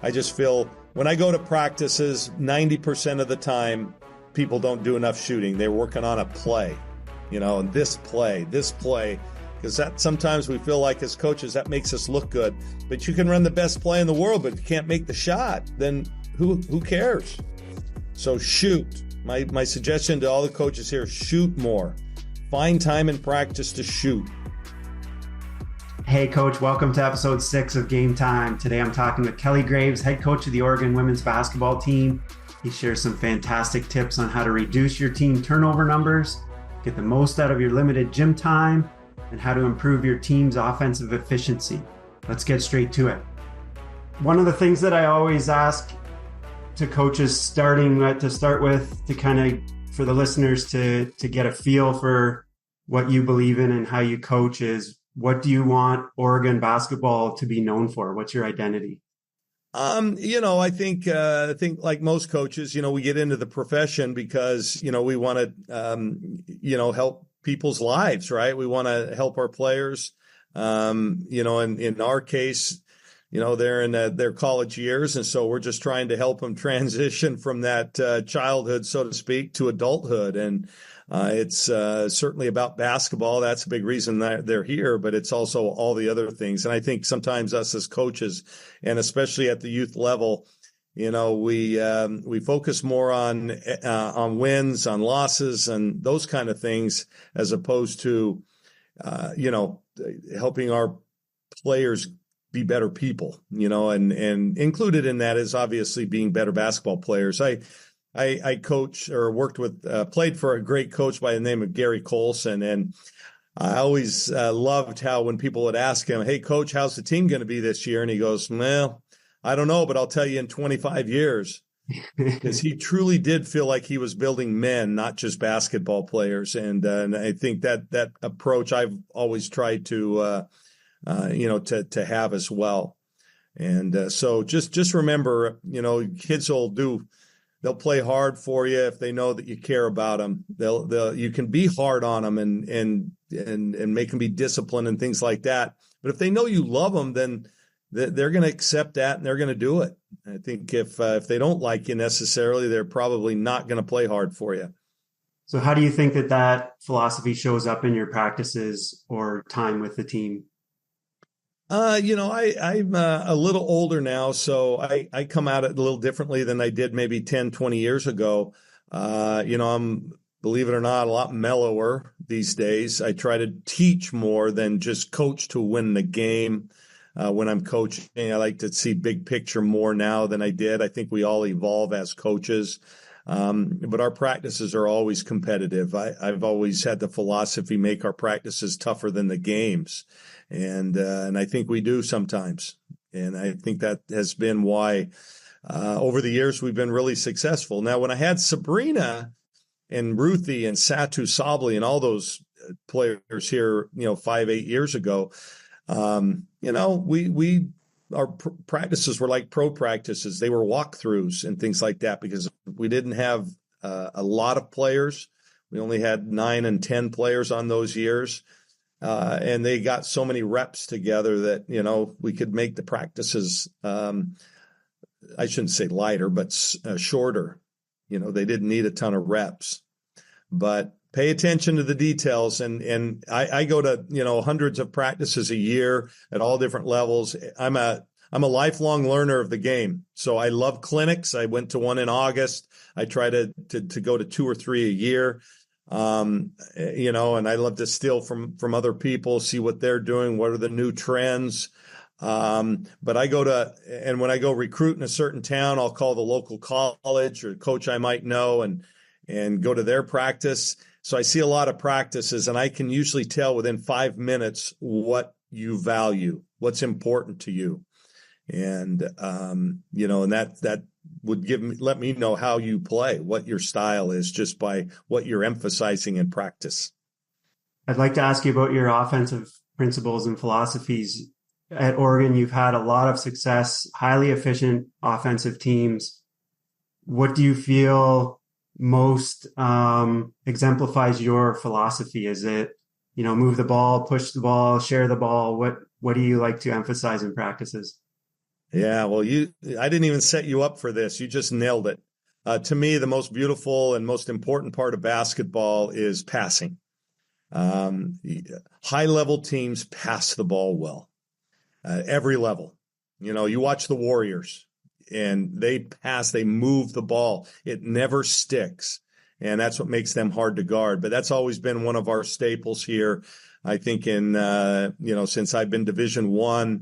I just feel when I go to practices, 90% of the time, people don't do enough shooting. They're working on a play, and this play, because that sometimes we feel like as coaches, that makes us look good. But you can run the best play in the world, but if you can't make the shot, then who cares? So shoot. My suggestion to all the coaches here, shoot more. Find time in practice to shoot. Hey, Coach, welcome to episode 6 of Game Time. Today I'm talking with Kelly Graves, head coach of the Oregon women's basketball team. He shares some fantastic tips on how to reduce your team turnover numbers, get the most out of your limited gym time, and how to improve your team's offensive efficiency. Let's get straight to it. One of the things that I always ask to coaches to start with, to kind of, for the listeners to get a feel for what you believe in and how you coach is, what do you want Oregon basketball to be known for? What's your identity? I think like most coaches, we get into the profession because, we want to, help people's lives, right? We want to help our players. In our case, they're in their college years. And so we're just trying to help them transition from that childhood, so to speak, to adulthood. And it's certainly about basketball. That's a big reason that they're here, but it's also all the other things. And I think sometimes us as coaches, and especially at the youth level, we focus more on wins, on losses, and those kind of things, as opposed to, helping our players be better people, and included in that is obviously being better basketball players. I coach or played for a great coach by the name of Gary Colson. And I always loved how when people would ask him, "Hey, coach, how's the team going to be this year?" And he goes, "Well, I don't know, but I'll tell you in 25 years, because he truly did feel like he was building men, not just basketball players. And I think that approach I've always tried to have as well. And so just remember, kids they'll play hard for you if they know that you care about them. You can be hard on them and make them be disciplined and things like that. But if they know you love them, then they're going to accept that and they're going to do it. I think if they don't like you necessarily, they're probably not going to play hard for you. So how do you think that philosophy shows up in your practices or time with the team? I'm a little older now, so I come at it a little differently than I did maybe 10, 20 years ago. I'm, believe it or not, a lot mellower these days. I try to teach more than just coach to win the game. When I'm coaching, I like to see big picture more now than I did. I think we all evolve as coaches. But our practices are always competitive. I've always had the philosophy, make our practices tougher than the games. And I think we do sometimes. And I think that has been why, over the years, we've been really successful. Now, when I had Sabrina and Ruthie and Satu Sabli and all those players here, 5-8 years ago, our practices were like pro practices. They were walkthroughs and things like that because we didn't have a lot of players. We only had 9 and 10 players on those years. And they got so many reps together that, we could make the practices, I shouldn't say lighter, but shorter. They didn't need a ton of reps. But pay attention to the details. And I go to, hundreds of practices a year at all different levels. I'm a lifelong learner of the game. So I love clinics. I went to one in August. I try to go to 2 or 3 a year. And I love to steal from other people, see what they're doing. What are the new trends? But when I go recruit in a certain town, I'll call the local college or coach I might know and go to their practice. So I see a lot of practices, and I can usually tell within 5 minutes what you value, what's important to you. And, and that would let me know how you play, what your style is, just by what you're emphasizing in practice. I'd like to ask you about your offensive principles and philosophies. At Oregon, you've had a lot of success, highly efficient offensive teams. What do you feel most exemplifies your philosophy? Is it, move the ball, push the ball, share the ball? What do you like to emphasize in practices? Yeah, well, I didn't even set you up for this. You just nailed it. To me, the most beautiful and most important part of basketball is passing. Um, High level teams pass the ball well, every level. You watch the Warriors and they move the ball. It never sticks. And that's what makes them hard to guard. But that's always been one of our staples here. I think since I've been Division I,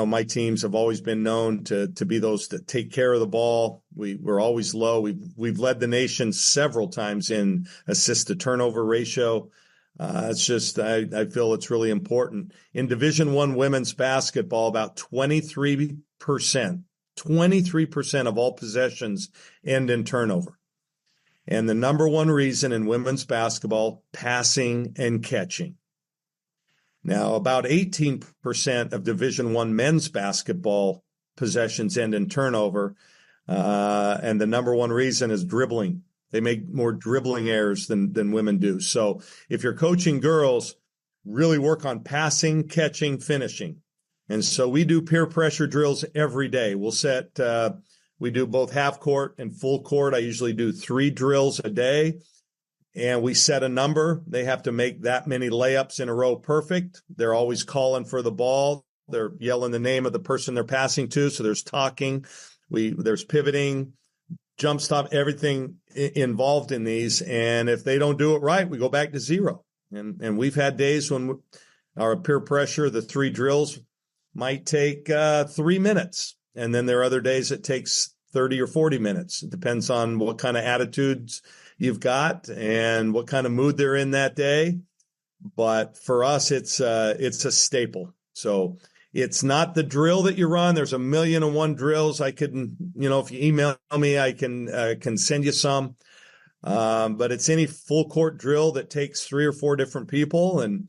my teams have always been known to be those that take care of the ball. We're always low. We've led the nation several times in assist to turnover ratio. It's just I feel it's really important. In Division I women's basketball, about 23% of all possessions end in turnover. And the number one reason in women's basketball, passing and catching. Now, about 18% of Division I men's basketball possessions end in turnover. And the number one reason is dribbling. They make more dribbling errors than women do. So if you're coaching girls, really work on passing, catching, finishing. And so we do peer pressure drills every day. We do both half court and full court. I usually do 3 drills a day. And we set a number. They have to make that many layups in a row perfect. They're always calling for the ball. They're yelling the name of the person they're passing to. So there's talking. There's pivoting, jump stop, everything involved in these. And if they don't do it right, we go back to 0. And we've had days when our peer pressure, the 3 drills might take 3 minutes. And then there are other days it takes 30 or 40 minutes. It depends on what kind of attitudes you've got and what kind of mood they're in that day. But for us, it's a staple. So it's not the drill that you run. There's 1,000,001 drills. I can, if you email me, I can send you some. But it's any full court drill that takes 3 or 4 different people. And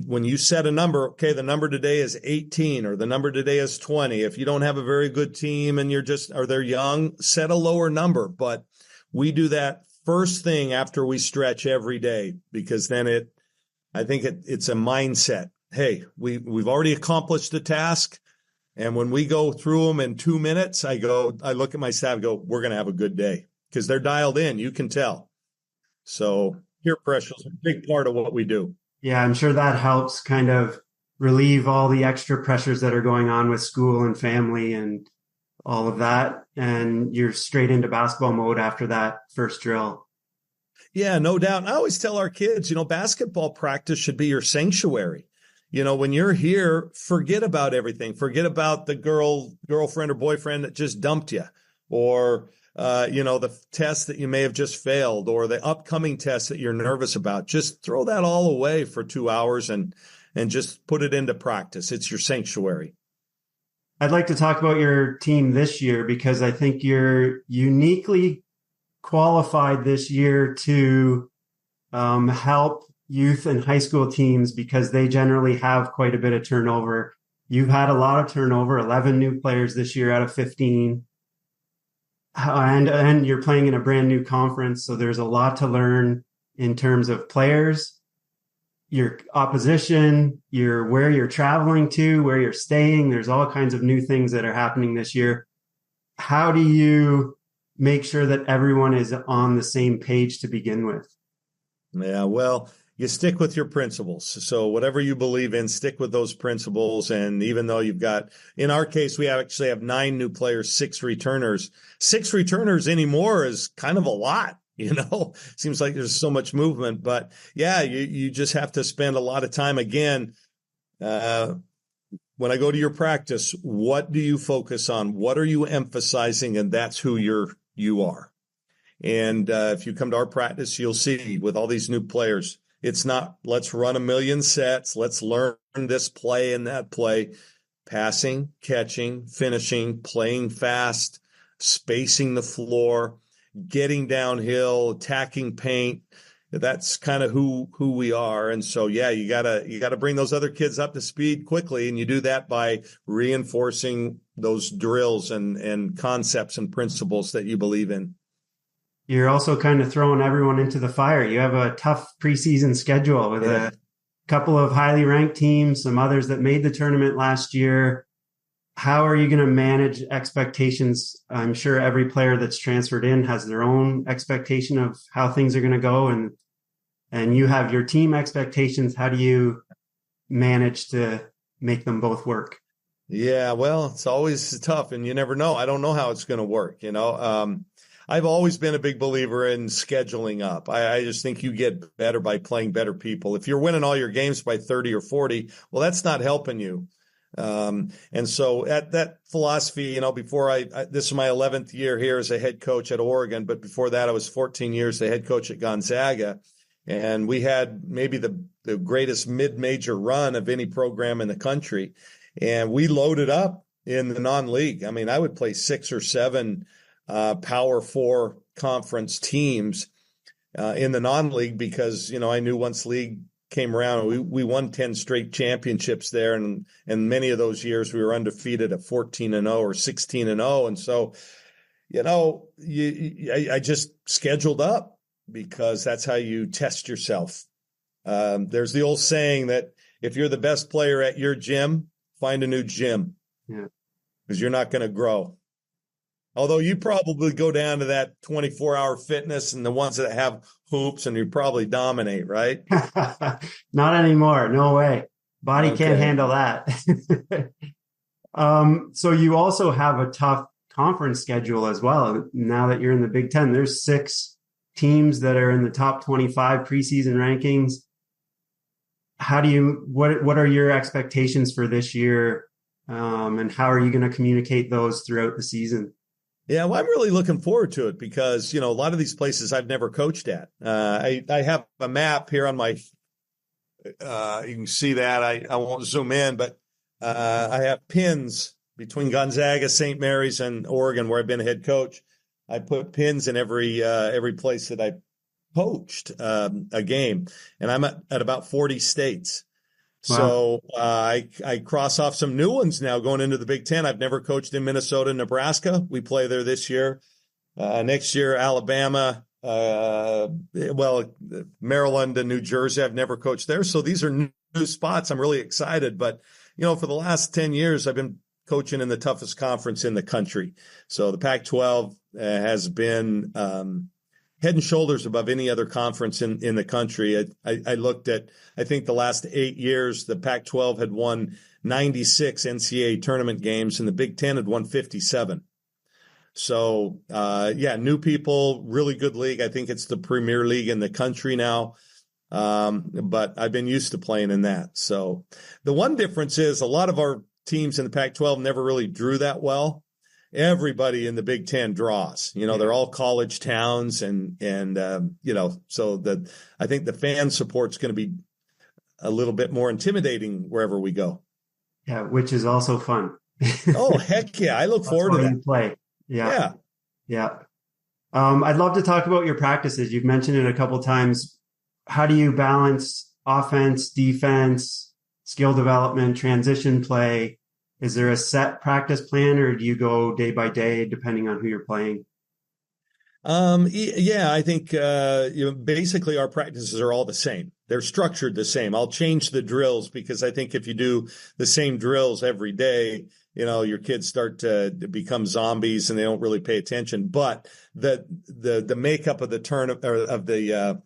when you set a number, okay, the number today is 18 or the number today is 20. If you don't have a very good team and they're young, set a lower number. But we do that first thing after we stretch every day, because then I think it's a mindset. Hey, we've already accomplished the task. And when we go through them in 2 minutes, I look at my staff and go, we're going to have a good day, because they're dialed in. You can tell. So peer pressure is a big part of what we do. Yeah, I'm sure that helps kind of relieve all the extra pressures that are going on with school and family and all of that. And you're straight into basketball mode after that first drill. Yeah, no doubt. And I always tell our kids, basketball practice should be your sanctuary. When you're here, forget about everything. Forget about the girlfriend or boyfriend that just dumped you, or, the test that you may have just failed, or the upcoming test that you're nervous about. Just throw that all away for 2 hours and just put it into practice. It's your sanctuary. I'd like to talk about your team this year, because I think you're uniquely qualified this year to help youth and high school teams, because they generally have quite a bit of turnover. You've had a lot of turnover, 11 new players this year out of 15. And you're playing in a brand new conference. So there's a lot to learn in terms of players, your opposition, where you're traveling to, where you're staying. There's all kinds of new things that are happening this year. How do you make sure that everyone is on the same page to begin with? Yeah, well, you stick with your principles. So whatever you believe in, stick with those principles. And even though in our case, we actually have 9 new players, 6 returners. 6 returners anymore is kind of a lot. Seems like there's so much movement, but yeah, you just have to spend a lot of time. Again, when I go to your practice, what do you focus on? What are you emphasizing? And that's who you are. And if you come to our practice, you'll see with all these new players, it's not, let's run 1,000,000 sets. Let's learn this play and that play. Passing, catching, finishing, playing fast, spacing the floor, getting downhill, attacking paint. That's kind of who we are. And so, yeah, you gotta bring those other kids up to speed quickly. And you do that by reinforcing those drills and concepts and principles that you believe in. You're also kind of throwing everyone into the fire. You have a tough preseason schedule with a couple of highly ranked teams, some others that made the tournament last year. how are you going to manage expectations? I'm sure every player that's transferred in has their own expectation of how things are going to go, and you have your team expectations. How do you manage to make them both work? Yeah, well, it's always tough, and you never know. I don't know how it's going to work. I've always been a big believer in scheduling up. I just think you get better by playing better people. If you're winning all your games by 30 or 40, well, that's not helping you. And so at that philosophy, before this is my 11th year here as a head coach at Oregon, but before that, I was 14 years the head coach at Gonzaga. And we had maybe the greatest mid-major run of any program in the country. And we loaded up in the non-league. I mean, I would play 6 or 7 Power 4 conference teams in the non-league because, I knew once league came around, we won 10 straight championships there. And many of those years we were undefeated at 14-0 or 16-0. And so, I just scheduled up because that's how you test yourself. There's the old saying that if you're the best player at your gym, find a new gym. Yeah. Because you're not going to grow. Although you probably go down to that 24-hour fitness and the ones that have hoops and you probably dominate, right? Not anymore. No way. Body can't handle that. So you also have a tough conference schedule as well. Now that you're in the Big Ten, there's 6 teams that are in the top 25 preseason rankings. What are your expectations for this year? And how are you going to communicate those throughout the season? Yeah, well, I'm really looking forward to it because, a lot of these places I've never coached at. I have a map here on my, you can see that. I won't zoom in, but I have pins between Gonzaga, St. Mary's, and Oregon where I've been a head coach. I put pins in every place that I coached a game, and I'm at about 40 states. Wow. So I cross off some new ones now going into the Big Ten. I've never coached in Minnesota, Nebraska. We play there this year. Next year, Alabama, Maryland and New Jersey. I've never coached there. So these are new spots. I'm really excited. But, for the last 10 years, I've been coaching in the toughest conference in the country. So the Pac-12 has been head and shoulders above any other conference in the country. I looked at, I think the last 8 years, the Pac-12 had won 96 NCAA tournament games and the Big Ten had won 57. So, new people, really good league. I think it's the premier league in the country now. But I've been used to playing in that. So the one difference is a lot of our teams in the Pac-12 never really drew that well. Everybody in the Big Ten draws, they're all college towns and so I think the fan support's going to be a little bit more intimidating wherever we go. Yeah. Which is also fun. Oh, heck yeah. I look forward to that. You play. Yeah. I'd love to talk about your practices. You've mentioned it a couple of times. How do you balance offense, defense, skill development, transition play? Is there a set practice plan or do you go day by day depending on who you're playing? I think, basically our practices are all the same. They're structured the same. I'll change the drills because I think if you do the same drills every day, your kids start to become zombies and they don't really pay attention. But the makeup of the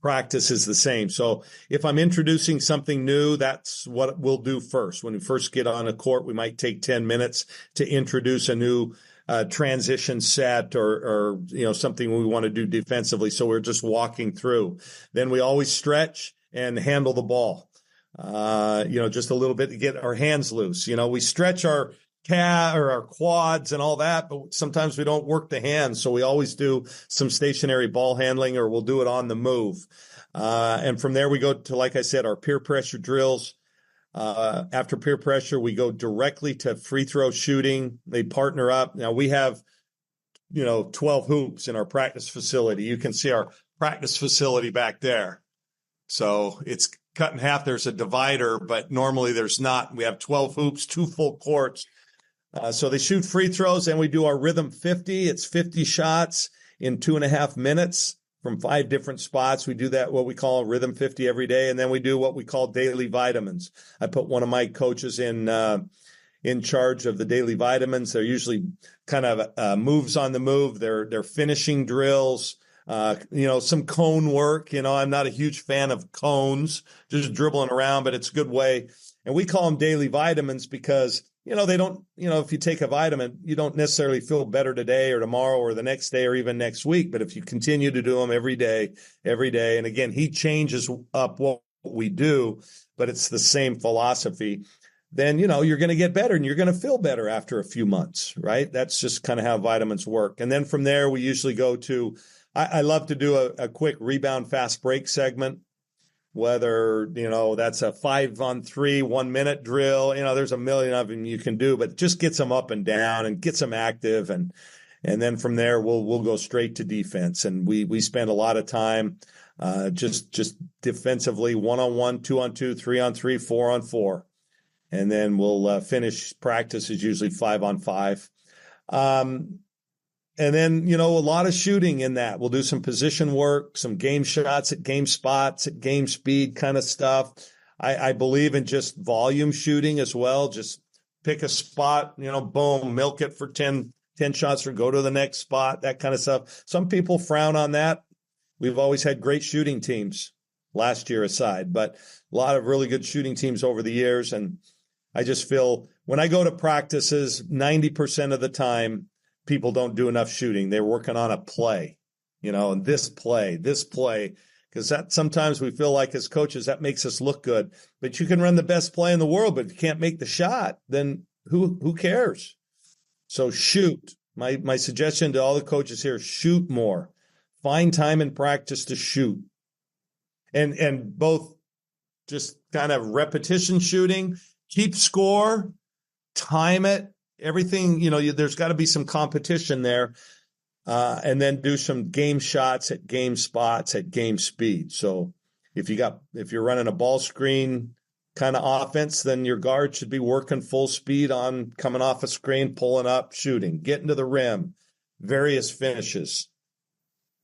practice is the same. So if I'm introducing something new, that's what we'll do first. When we first get on a court, we might take 10 minutes to introduce a new transition set or something we want to do defensively. So we're just walking through. Then we always stretch and handle the ball. Just a little bit to get our hands loose. We stretch our calf or our quads and all that, but sometimes we don't work the hands. So we always do some stationary ball handling or we'll do it on the move. And from there we go to, like I said, our peer pressure drills. After peer pressure, we go directly to free throw shooting. They partner up. Now we have, 12 hoops in our practice facility. You can see our practice facility back there. So it's cut in half. There's a divider, but normally there's not. We have 12 hoops, 2 full courts. So they shoot free throws and we do our rhythm 50. It's 50 shots in 2.5 minutes from 5 different spots. We do that, what we call rhythm 50 every day. And then we do what we call daily vitamins. I put one of my coaches in in charge of the daily vitamins. They're usually kind of moves on the move. They're finishing drills, some cone work. I'm not a huge fan of cones, just dribbling around, but it's a good way. And we call them daily vitamins because, they don't, if you take a vitamin, you don't necessarily feel better today or tomorrow or the next day or even next week. But if you continue to do them every day, and again, he changes up what we do, but it's the same philosophy, then, you're going to get better and you're going to feel better after a few months, right? That's just kind of how vitamins work. And then from there, we usually go to, I love to do a quick rebound fast break segment, whether, that's a 5-on-3, 1 minute drill, there's a million of them you can do, but just gets them up and down and gets them active. And then from there, we'll go straight to defense. And we spend a lot of time just defensively, 1-on-1, 2-on-2, 3-on-3, 4-on-4. And then we'll finish practices usually 5-on-5. And then, a lot of shooting in that. We'll do some position work, some game shots at game spots, at game speed kind of stuff. I believe in just volume shooting as well. Just pick a spot, boom, milk it for 10 shots or go to the next spot, that kind of stuff. Some people frown on that. We've always had great shooting teams, last year aside, but a lot of really good shooting teams over the years. And I just feel when I go to practices, 90% of the time, people don't do enough shooting. They're working on a play, and this play, because that sometimes we feel like as coaches, that makes us look good. But you can run the best play in the world, but if you can't make the shot, then who cares? So shoot. My suggestion to all the coaches here, shoot more. Find time in practice to shoot. And both just kind of repetition shooting, keep score, time it, everything, there's got to be some competition there. And then do some game shots at game spots at game speed. So if you're running a ball screen kind of offense, then your guard should be working full speed on coming off a screen, pulling up, shooting, getting to the rim, various finishes.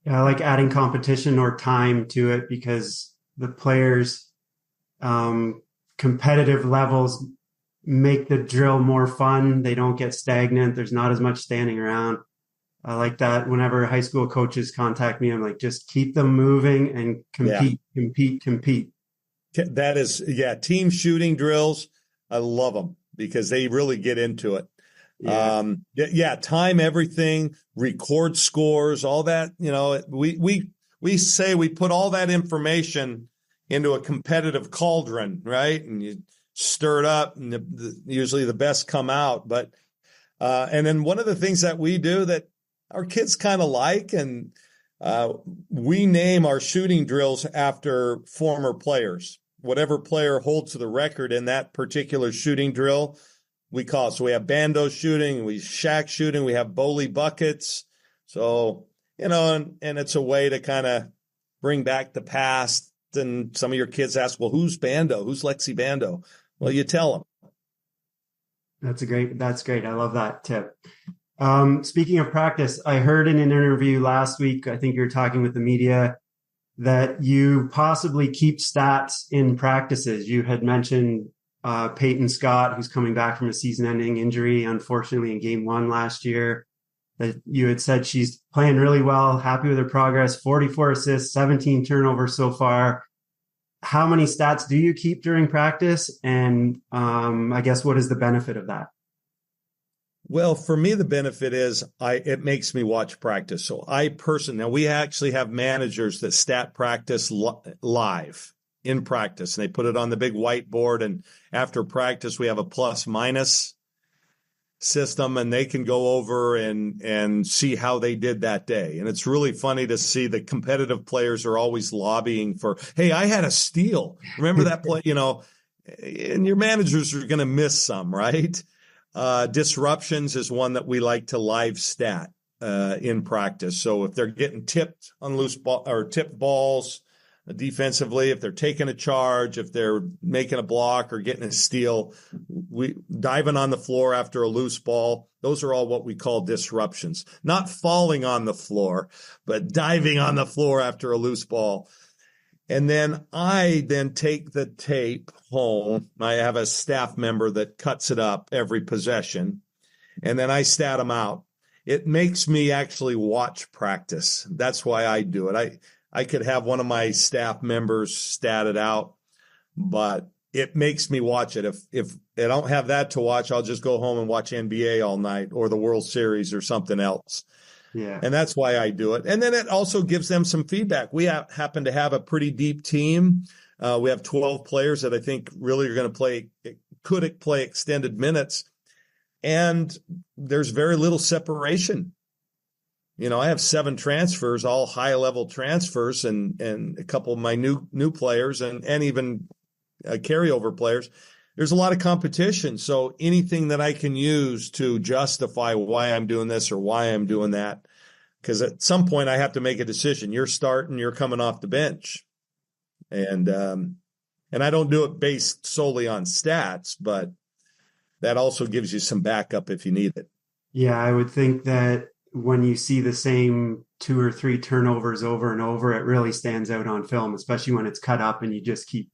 Yeah, I like adding competition or time to it because the players' competitive levels make the drill more fun. They don't get stagnant. There's not as much standing around. I like that. Whenever high school coaches contact me, I'm like, just keep them moving and compete. That is, team shooting drills. I love them because they really get into it. Time everything, record scores, all that. We say we put all that information into a competitive cauldron, right? And you stir it up, and usually the best come out. But and then one of the things that we do that our kids kind of like, and we name our shooting drills after former players. Whatever player holds the record in that particular shooting drill, we call it. So we have Bando shooting, we Shaq shooting, we have Bowley buckets. So, and it's a way to kind of bring back the past. And some of your kids ask, well, who's Bando? Who's Lexi Bando? Well, you tell them. That's great. I love that tip. Speaking of practice, I heard in an interview last week, I think you were talking with the media, that you possibly keep stats in practices. You had mentioned Peyton Scott, who's coming back from a season-ending injury, unfortunately, in game 1 last year, that you had said she's playing really well, happy with her progress, 44 assists, 17 turnovers so far. How many stats do you keep during practice? And I guess what is the benefit of that? Well, for me, the benefit is it makes me watch practice. So now we actually have managers that stat practice live in practice, and they put it on the big whiteboard. And after practice, we have a plus minus system, and they can go over and see how they did that day. And it's really funny to see the competitive players are always lobbying for, hey, I had a steal. Remember that play, and your managers are going to miss some, right? Disruptions is one that we like to live stat in practice. So if they're getting tipped on loose ball or tipped balls defensively, if they're taking a charge, if they're making a block or getting a steal, we diving on the floor after a loose ball, those are all what we call disruptions. Not falling on the floor, but diving on the floor after a loose ball. And then I then take the tape home. I have a staff member that cuts it up every possession, and then I stat them out. It makes me actually watch practice. That's why I do it. I could have one of my staff members stat it out, but it makes me watch it. If I don't have that to watch, I'll just go home and watch NBA all night or the World Series or something else. Yeah. And that's why I do it. And then it also gives them some feedback. We happen to have a pretty deep team. We have 12 players that I think really are going to could play extended minutes. And there's very little separation. You know, I have 7 transfers, all high-level transfers, and a couple of my new players and even carryover players. There's a lot of competition. So anything that I can use to justify why I'm doing this or why I'm doing that, because at some point I have to make a decision. You're starting, you're coming off the bench. And I don't do it based solely on stats, but that also gives you some backup if you need it. Yeah, I would think that when you see the same 2 or 3 turnovers over and over, it really stands out on film, especially when it's cut up and you just keep,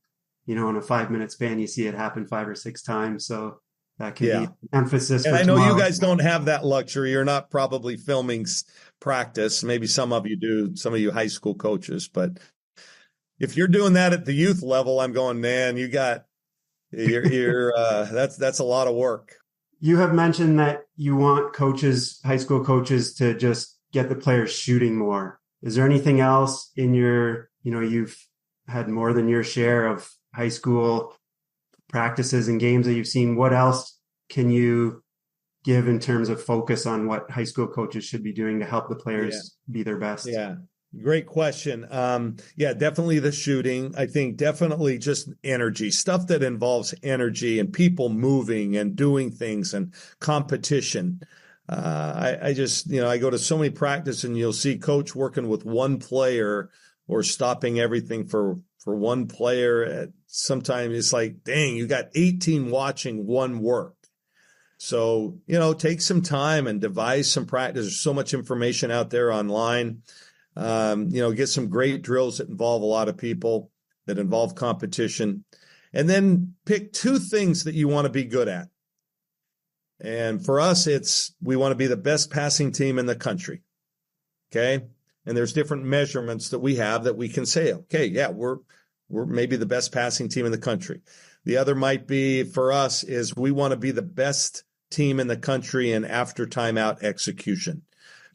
in a 5-minute span, you see it happen 5 or 6 times. So that can be emphasis. And I know you guys don't have that luxury. You're not probably filming practice. Maybe some of you do, some of you high school coaches. But if you're doing that at the youth level, I'm going, man, that's a lot of work. You have mentioned that you want high school coaches, to just get the players shooting more. Is there anything else in your, you've had more than your share of high school practices and games that you've seen? What else can you give in terms of focus on what high school coaches should be doing to help the players be their best? Yeah. Great question. Definitely the shooting. I think definitely just energy, stuff that involves energy and people moving and doing things and competition. I go to so many practice and you'll see coach working with one player or stopping everything for one player. Sometimes it's like, dang, you got 18 watching one work. So, take some time and devise some practice. There's so much information out there online. Get some great drills that involve a lot of people, that involve competition, and then pick 2 things that you want to be good at. And for us, we want to be the best passing team in the country. Okay. And there's different measurements that we have that we can say, okay, yeah, we're maybe the best passing team in the country. The other might be for us is we want to be the best team in the country in after timeout execution.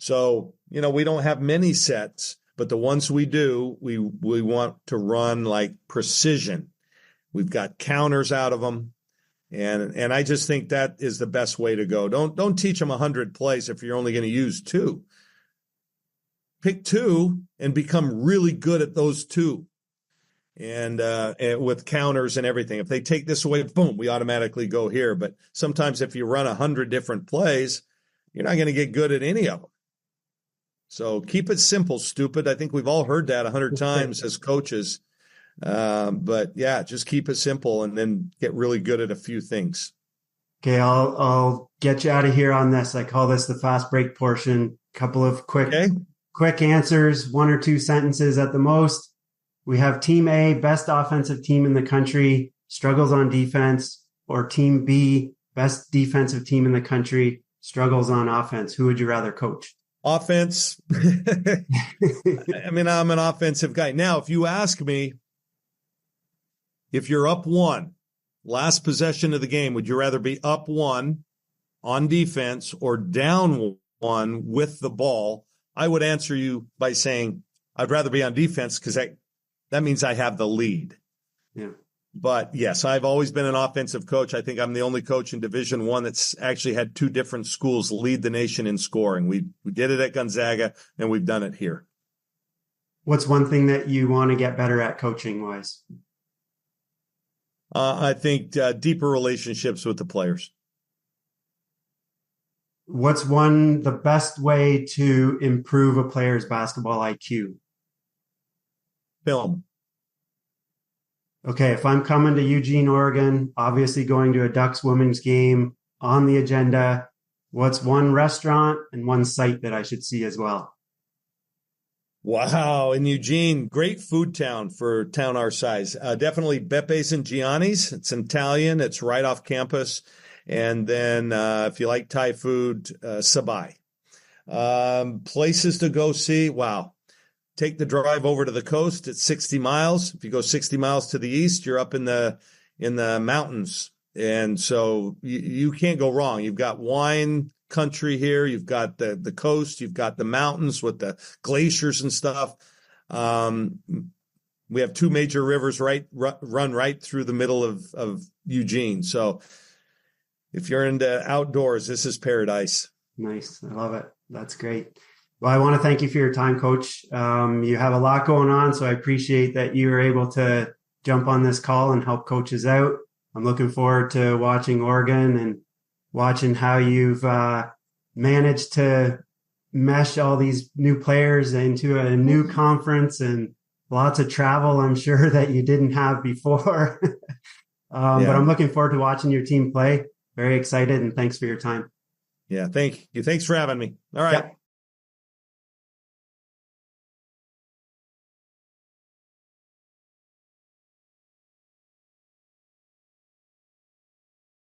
So, we don't have many sets, but the ones we do, we want to run like precision. We've got counters out of them. And I just think that is the best way to go. Don't teach them 100 plays if you're only going to use 2. Pick 2 and become really good at those 2. And with counters and everything. If they take this away, boom, we automatically go here. But sometimes if you run 100 different plays, you're not going to get good at any of them. So keep it simple, stupid. I think we've all heard that 100 times as coaches. But yeah, just keep it simple and then get really good at a few things. Okay, I'll get you out of here on this. I call this the fast break portion. Couple of quick answers, 1 or 2 sentences at the most. We have Team A, best offensive team in the country, struggles on defense, or Team B, best defensive team in the country, struggles on offense. Who would you rather coach? Offense. I mean, I'm an offensive guy. Now, if you ask me, if you're up 1, last possession of the game, would you rather be up 1 on defense or down 1 with the ball? I would answer you by saying I'd rather be on defense because that means I have the lead. Yeah. But yes, I've always been an offensive coach. I think I'm the only coach in Division I that's actually had 2 different schools lead the nation in scoring. We did it at Gonzaga, and we've done it here. What's one thing that you want to get better at coaching-wise? I think deeper relationships with the players. What's the best way to improve a player's basketball IQ? Film. Okay, if I'm coming to Eugene, Oregon, obviously going to a Ducks women's game on the agenda, what's one restaurant and one site that I should see as well? Wow. In Eugene, great food town for a town our size. Definitely Beppes and Gianni's. It's Italian. It's right off campus. And then if you like Thai food, Sabai. Places to go see. Wow. Take the drive over to the coast. It's 60 miles. If you go 60 miles to the east, you're up in the mountains. And so you can't go wrong. You've got wine country here. You've got the coast. You've got the mountains with the glaciers and stuff. We have two major rivers run right through the middle of Eugene. So if you're into outdoors, this is paradise. Nice. I love it. That's great. Well, I want to thank you for your time, Coach. You have a lot going on, so I appreciate that you were able to jump on this call and help coaches out. I'm looking forward to watching Oregon and watching how you've managed to mesh all these new players into a new conference and lots of travel, I'm sure, that you didn't have before. But I'm looking forward to watching your team play. Very excited, and thanks for your time. Yeah, thank you. Thanks for having me. All right. Yep.